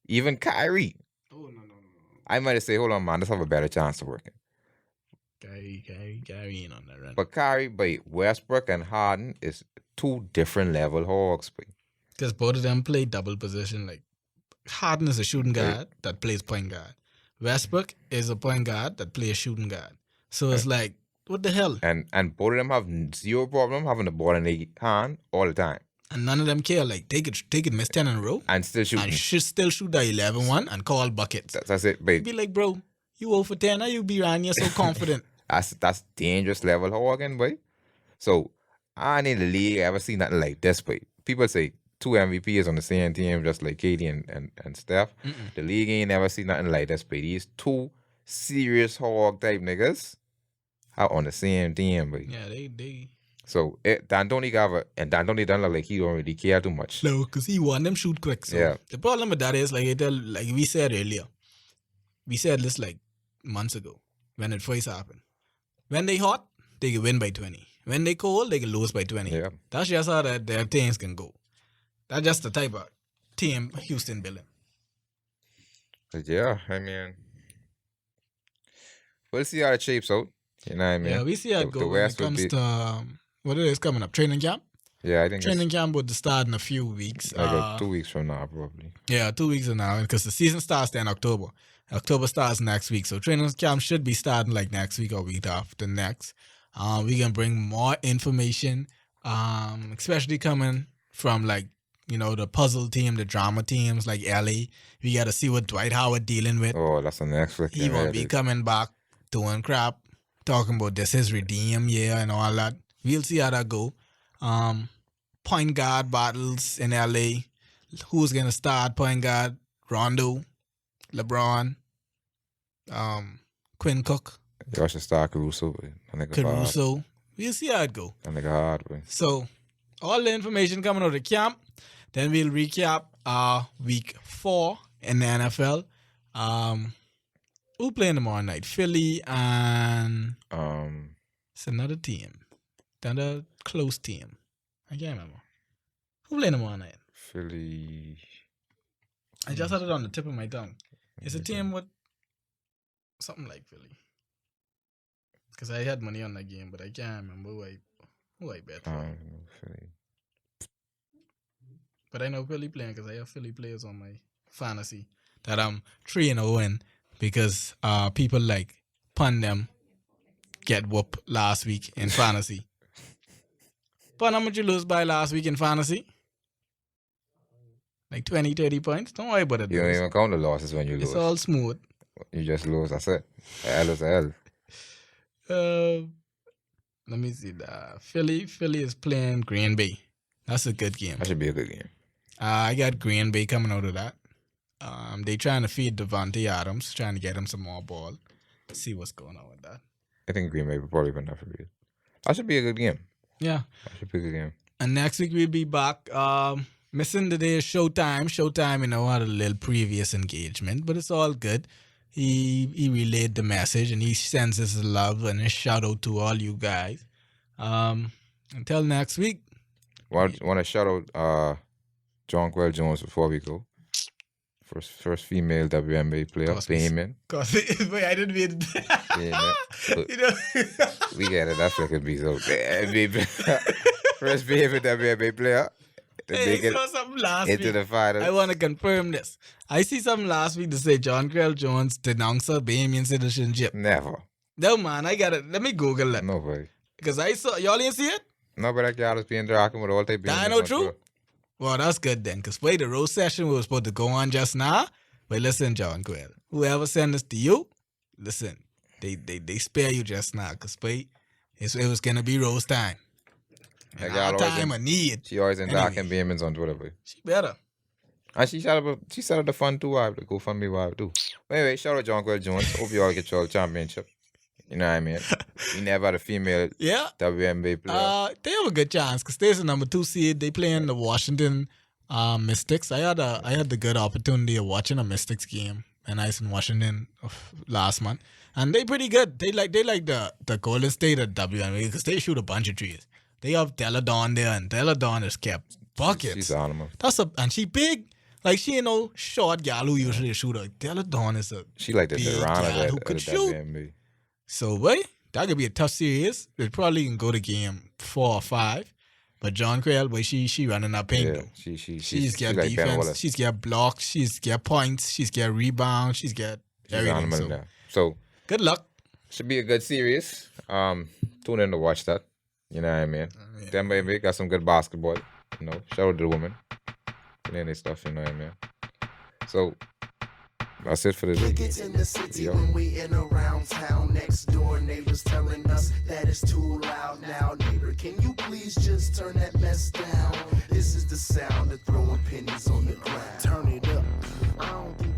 Even Kyrie. Oh no. I might have said, hold on, man, let's have a better chance of working. Kyrie ain't on that run. But Westbrook and Harden is 2 different level hogs. Because both of them play double position. Like Harden is a shooting guard that plays point guard. Westbrook is a point guard that plays shooting guard. So it's like, what the hell? And both of them have zero problem having the ball in their hand all the time. And none of them care. Like they could miss 10 in a row and still shoot. And still shoot the 11-1 and call buckets. That's it, babe. Be like, bro, you 0 for 10, now you be around here so confident. That's dangerous level hogging, boy. So I ain't in the league ever seen nothing like this, boy. People say two MVPs on the same team, just like Katie and Steph. The league ain't never seen nothing like this. But these two serious hog type niggas out on the same team, but Yeah, they. So D'Antoni D'Antoni don't look like he don't really care too much. No, because he want them shoot quick. So Yeah. the problem with that is like we said earlier. We said this like months ago when it first happened. When they hot, they can win by 20. When they cold, they can lose by 20. Yeah. That's just how their teams can go. That's just the type of team Houston building. But yeah, I mean, we'll see how it shapes out. You know what I mean? Yeah, we see how it goes when it comes to what it is coming up. Training camp? Yeah, I think training camp would start in a few weeks. Like 2 weeks from now, probably. Yeah, 2 weeks from now, because the season starts in October. October starts next week, so training camp should be starting like next week or week after next. We can bring more information, especially coming from like the puzzle team, the drama teams like LA. We got to see what Dwight Howard dealing with. Oh, that's the next week. He won't be coming back doing crap, talking about this is redeem year and all that. We'll see how that go. Point guard battles in LA. Who's gonna start point guard? Rondo, LeBron, Quinn Cook. Y'all should start Caruso. Caruso. We'll see how it go. That nigga hard, boy. So, all the information coming out of the camp. Then we'll recap week 4 in the NFL. Who playing tomorrow night? Philly and it's another team. Another close team. I can't remember. Who playing tomorrow night? Philly. I just had it on the tip of my tongue. It's a team with something like Philly. Because I had money on that game, but I can't remember who I bet for. Philly. But I know Philly playing because I have Philly players on my fantasy that I'm 3-0 in because people like pun them get whooped last week in fantasy. But how much you lose by last week in fantasy? Like 20, 30 points? Don't worry about it. You don't even count the losses when you lose. It's all smooth. You just lose. That's it. L is L. Let me see. Philly is playing Green Bay. That's a good game. That should be a good game. I got Green Bay coming out of that. They trying to feed Devontae Adams, trying to get him some more ball. See what's going on with that. I think Green Bay will probably win that for you. That should be a good game. Yeah. That should be a good game. And next week we'll be back. Missing today is Showtime. Showtime, had a little previous engagement, but it's all good. He relayed the message and he sends his love and a shout out to all you guys. Until next week. Want to shout out Jonquel Jones before we go. First female WNBA player, Payment. Wait, I didn't mean we get it. That could be so bad. First female WNBA player. Hey, I saw something last into week. The finals. I want to confirm this. I see something last week to say Jonquel Jones denounced her Bahamian citizenship. Never. No, man, I got it. Let me Google it. No way. Because I saw, y'all didn't see it? No, but that girl was being interacting with all type of That I know true? Well, that's good then. Because wait, the roast session was supposed to go on just now. But listen, Jonquel, whoever sent this to you, listen, they spare you just now. Because wait, it was going to be roast time. And our time of need. She always in dark and Bahamians on Twitter, boy. She better. And she set up the fun too vibe, the GoFundMe vibe too. Anyway, shout out Jonquel Jones. Hope you all get your championship. You know what I mean? We never had a female WNBA player. They have a good chance because they're the number 2 seed. They play in the Washington Mystics. I had the good opportunity of watching a Mystics game and I was in Washington last month, and they pretty good. They like the Golden State of WNBA because they shoot a bunch of trees. They have Deladon there, and Deladon is kept buckets. She's an animal. And she big. Like, she ain't no short gal who usually shoot her. Deladon is a she like the Durant who could shoot. WNBA. So, wait, that could be a tough series. They probably can go to game 4 or 5. But Jonquel, boy, she running up paint, though. She's got like defense. She's got blocks. She's got points. She's got rebounds. She's got everything. So, good luck. Should be a good series. Tune in to watch that. You know what I mean? Yeah. Them baby got some good basketball. Shout out to the women. Playing their stuff, you know what I mean? So, That's it for the day. Crickets in the city Yo. when we in around town. Next door neighbors telling us that it's too loud now. Neighbor, can you please just turn that mess down? This is the sound of throwing pennies on the ground. Turn it up. I don't